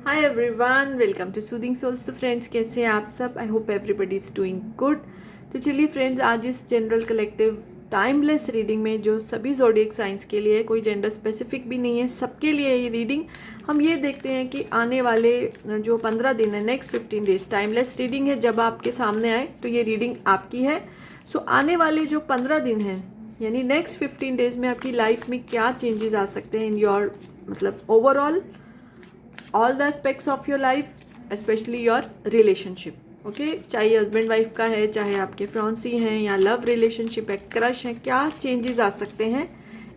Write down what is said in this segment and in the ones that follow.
Hi everyone, welcome to soothing souls. तो friends, कैसे हैं आप सब? I hope everybody is doing good. तो चलिए फ्रेंड्स, आज इस जनरल कलेक्टिव टाइमलेस रीडिंग में जो सभी ज़ोडिएक साइंस के लिए है, कोई जेंडर स्पेसिफिक भी नहीं है, सबके लिए है ये रीडिंग। हम ये देखते हैं कि आने वाले जो 15 दिन है, नेक्स्ट 15 डेज टाइमलेस रीडिंग है। जब आपके सामने आए तो ये रीडिंग आपकी है। सो आने वाले जो 15 दिन हैं, यानी नेक्स्ट 15 डेज में आपकी लाइफ में क्या चेंजेस आ सकते हैं इन योर, मतलब overall all the aspects of your life, specially your relationship. Okay, चाहे हस्बैंड वाइफ का है, चाहे आपके फ्रॉन्सी हैं, या लव रिलेशनशिप है, क्रश है, क्या चेंजेस आ सकते हैं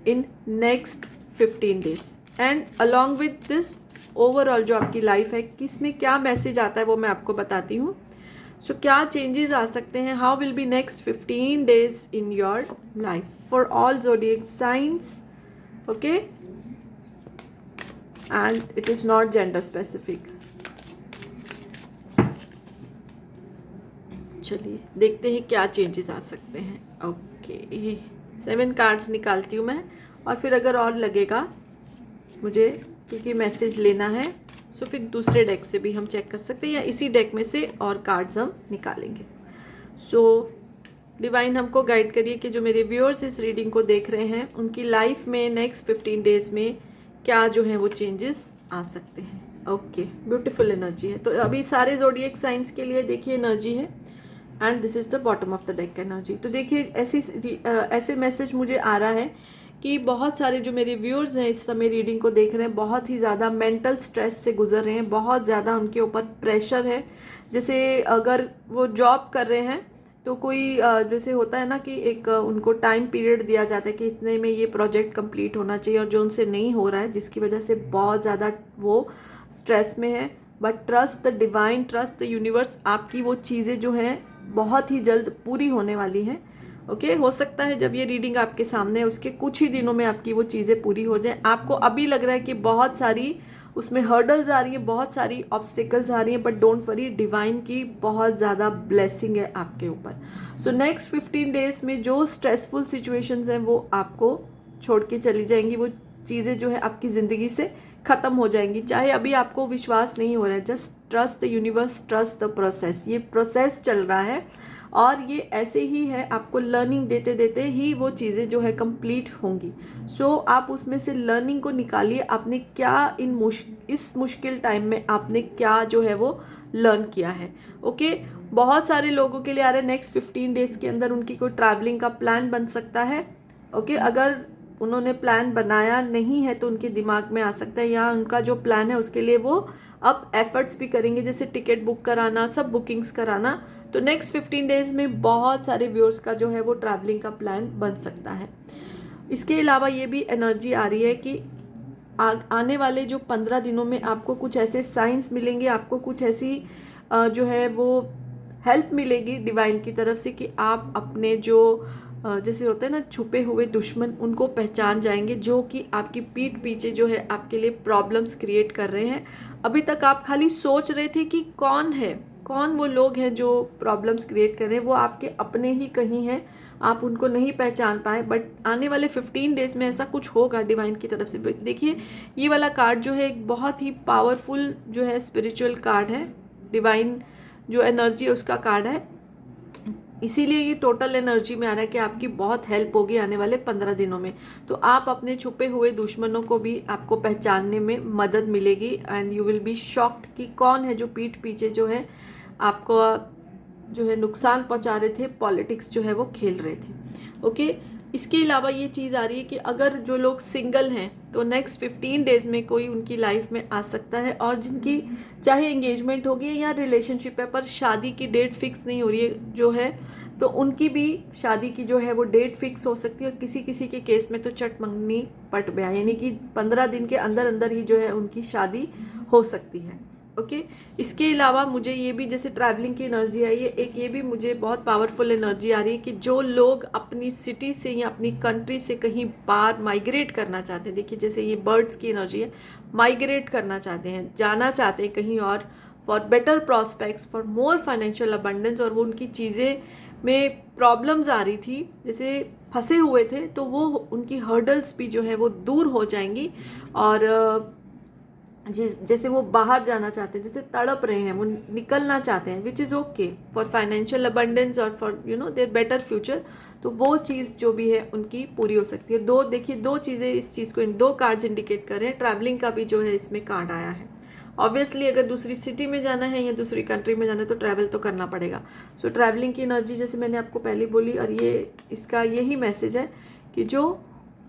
in next 15 days. And along with this overall जो आपकी लाइफ है, किसमें क्या मैसेज आता है वो मैं आपको बताती हूँ। सो क्या चेंजेस आ सकते हैं, how will be next 15 days in your life for all zodiac science. Okay, and it is not gender specific। चलिए देखते हैं क्या चेंजेस आ सकते हैं। ओके, 7 कार्ड्स निकालती हूँ मैं, और फिर अगर और लगेगा मुझे, क्योंकि मैसेज लेना है, सो फिर दूसरे डेक से भी हम चेक कर सकते हैं, या इसी डेक में से और कार्ड्स हम निकालेंगे। सो डिवाइन हमको गाइड करिए कि जो मेरे व्यूअर्स इस रीडिंग को देख रहे हैं, उनकी लाइफ में नेक्स्ट 15 डेज में क्या जो है वो चेंजेस आ सकते हैं। ओके, ब्यूटीफुल एनर्जी है। तो अभी सारे ज़ोडिएक साइंस के लिए देखिए एनर्जी है, and this is the bottom of the deck energy. तो देखिए ऐसे मैसेज मुझे आ रहा है कि बहुत सारे जो मेरे व्यूअर्स हैं इस समय रीडिंग को देख रहे हैं, बहुत ही ज़्यादा मेंटल स्ट्रेस से गुजर रहे हैं, बहुत ज़्यादा उनके ऊपर प्रेशर है। जैसे अगर वो जॉब कर रहे हैं तो कोई जैसे होता है ना कि एक उनको टाइम पीरियड दिया जाता है कि इतने में ये प्रोजेक्ट कंप्लीट होना चाहिए, और जो उनसे नहीं हो रहा है, जिसकी वजह से बहुत ज़्यादा वो स्ट्रेस में है। But trust the divine, trust the universe, आपकी वो चीज़ें जो हैं बहुत ही जल्द पूरी होने वाली हैं। ओके, हो सकता है जब ये रीडिंग आपके सामने है उसके कुछ ही दिनों में आपकी वो चीज़ें पूरी हो जाए। आपको अभी लग रहा है कि बहुत सारी उसमें हर्डल्स आ रही है, बहुत सारी ऑब्स्टिकल्स आ रही हैं, बट डोंट वरी, डिवाइन की बहुत ज़्यादा ब्लेसिंग है आपके ऊपर। सो नेक्स्ट 15 डेज में जो स्ट्रेसफुल सिचुएशंस हैं वो आपको छोड़ के चली जाएंगी, वो चीज़ें जो है आपकी ज़िंदगी से ख़त्म हो जाएंगी। चाहे अभी आपको विश्वास नहीं हो रहा है, just trust the universe, trust the process. ये प्रोसेस चल रहा है और ये ऐसे ही है, आपको लर्निंग देते देते ही वो चीज़ें जो है कंप्लीट होंगी। सो आप उसमें से लर्निंग को निकालिए, आपने क्या इस मुश्किल टाइम में आपने क्या जो है वो लर्न किया है। ओके, बहुत सारे लोगों के लिए आ रहा है नेक्स्ट 15 डेज के अंदर उनकी कोई ट्रैवलिंग का प्लान बन सकता है। ओके, अगर उन्होंने प्लान बनाया नहीं है तो उनके दिमाग में आ सकता है, या उनका जो प्लान है उसके लिए वो अब एफर्ट्स भी करेंगे, जैसे टिकट बुक कराना, सब बुकिंग्स कराना। तो नेक्स्ट 15 डेज में बहुत सारे व्यूअर्स का जो है वो ट्रैवलिंग का प्लान बन सकता है। इसके अलावा ये भी एनर्जी आ रही है कि आने वाले जो 15 दिनों में आपको कुछ ऐसे साइंस मिलेंगे, आपको कुछ ऐसी जो है वो हेल्प मिलेगी डिवाइन की तरफ से कि आप अपने जो जैसे होता है ना छुपे हुए दुश्मन, उनको पहचान जाएंगे, जो कि आपकी पीठ पीछे जो है आपके लिए प्रॉब्लम्स क्रिएट कर रहे हैं। अभी तक आप खाली सोच रहे थे कि कौन है, कौन वो लोग हैं जो प्रॉब्लम्स क्रिएट कर रहे हैं, वो आपके अपने ही कहीं हैं, आप उनको नहीं पहचान पाए। बट आने वाले 15 डेज में ऐसा कुछ होगा डिवाइन की तरफ से। देखिए, ये वाला कार्ड जो है एक बहुत ही पावरफुल जो है स्पिरिचुअल कार्ड है, डिवाइन जो एनर्जी है उसका कार्ड है, इसीलिए ये टोटल एनर्जी में आ रहा है कि आपकी बहुत हेल्प होगी आने वाले 15 दिनों में। तो आप अपने छुपे हुए दुश्मनों को भी आपको पहचानने में मदद मिलेगी, and you will be shocked कि कौन है जो पीठ पीछे जो है आपको जो है नुकसान पहुंचा रहे थे, पॉलिटिक्स जो है वो खेल रहे थे। ओके, इसके अलावा ये चीज़ आ रही है कि अगर जो लोग सिंगल हैं तो नेक्स्ट 15 डेज में कोई उनकी लाइफ में आ सकता है, और जिनकी चाहे एंगेजमेंट होगी या रिलेशनशिप है पर शादी की डेट फिक्स नहीं हो रही है जो है, तो उनकी भी शादी की जो है वो डेट फिक्स हो सकती है। और किसी किसी के केस में तो चट मंगनी पट ब्याह, यानी कि 15 दिन के अंदर अंदर ही जो है उनकी शादी हो सकती है। ओके, इसके अलावा मुझे ये भी, जैसे ट्रैवलिंग की एनर्जी आई है, एक ये भी मुझे बहुत पावरफुल एनर्जी आ रही है कि जो लोग अपनी सिटी से या अपनी कंट्री से कहीं बाहर माइग्रेट करना चाहते हैं, देखिए जैसे ये बर्ड्स की एनर्जी है, माइग्रेट करना चाहते हैं, जाना चाहते हैं कहीं और, for better prospects, for more financial abundance, और वो उनकी चीज़ें में प्रॉब्लम्स आ रही थी, जैसे फंसे हुए थे, तो वो उनकी हर्डल्स भी जो है वो दूर हो जाएंगी, और जैसे वो बाहर जाना चाहते हैं, जैसे तड़प रहे हैं, वो निकलना चाहते हैं, which is okay for financial abundance और फॉर देयर बेटर फ्यूचर। तो वो चीज़ जो भी है उनकी पूरी हो सकती है। देखिए दो चीज़ें इस चीज़ को, इन दो कार्ड्स इंडिकेट कर रहे हैं। ट्रैवलिंग का भी जो है इसमें कार्ड आया है। ऑब्वियसली अगर दूसरी सिटी में जाना है या दूसरी कंट्री में जाना है तो ट्रैवल तो करना पड़ेगा। सो ट्रैवलिंग की एनर्जी जैसे मैंने आपको पहले बोली, और ये इसका यही मैसेज है कि जो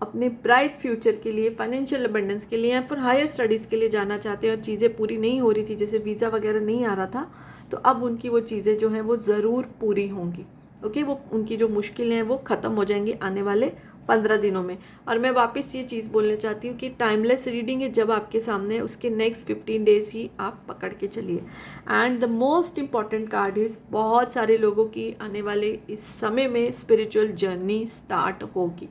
अपने ब्राइट फ्यूचर के लिए, फाइनेंशियल अबंडेंस के लिए या फिर हायर स्टडीज़ के लिए जाना चाहते हैं और चीज़ें पूरी नहीं हो रही थी, जैसे वीज़ा वगैरह नहीं आ रहा था, तो अब उनकी वो चीज़ें जो हैं वो ज़रूर पूरी होंगी। ओके, वो उनकी जो मुश्किलें हैं वो ख़त्म हो जाएंगी आने वाले 15 दिनों में। और मैं वापस ये चीज़ बोलना चाहती हूँ कि टाइमलेस रीडिंग है, जब आपके सामने उसके नेक्स्ट 15 डेज ही आप पकड़ के चलिए। And the most important card is, बहुत सारे लोगों की आने वाले इस समय में स्पिरिचुअल जर्नी स्टार्ट होगी।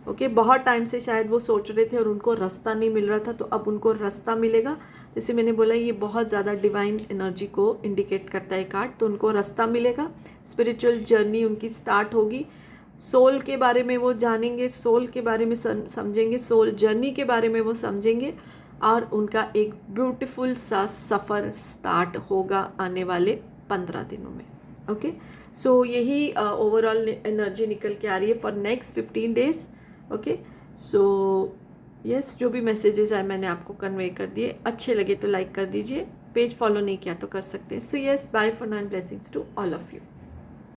ओके, बहुत टाइम से शायद वो सोच रहे थे और उनको रास्ता नहीं मिल रहा था, तो अब उनको रास्ता मिलेगा। जैसे मैंने बोला, ये बहुत ज़्यादा डिवाइन एनर्जी को इंडिकेट करता है कार्ड, तो उनको रास्ता मिलेगा, स्पिरिचुअल जर्नी उनकी स्टार्ट होगी। सोल के बारे में वो जानेंगे, सोल के बारे में समझेंगे, सोल जर्नी के बारे में वो समझेंगे, और उनका एक ब्यूटीफुल सा सफ़र स्टार्ट होगा आने वाले 15 दिनों में। ओके, सो यही ओवरऑल एनर्जी निकल के आ रही है for next 15 days. Okay, so yes, जो भी मैसेजेस आए मैंने आपको कन्वे कर दिए। अच्छे लगे तो लाइक कर दीजिए, पेज फॉलो नहीं किया तो कर सकते हैं। So yes, bye for now, blessings to all of you.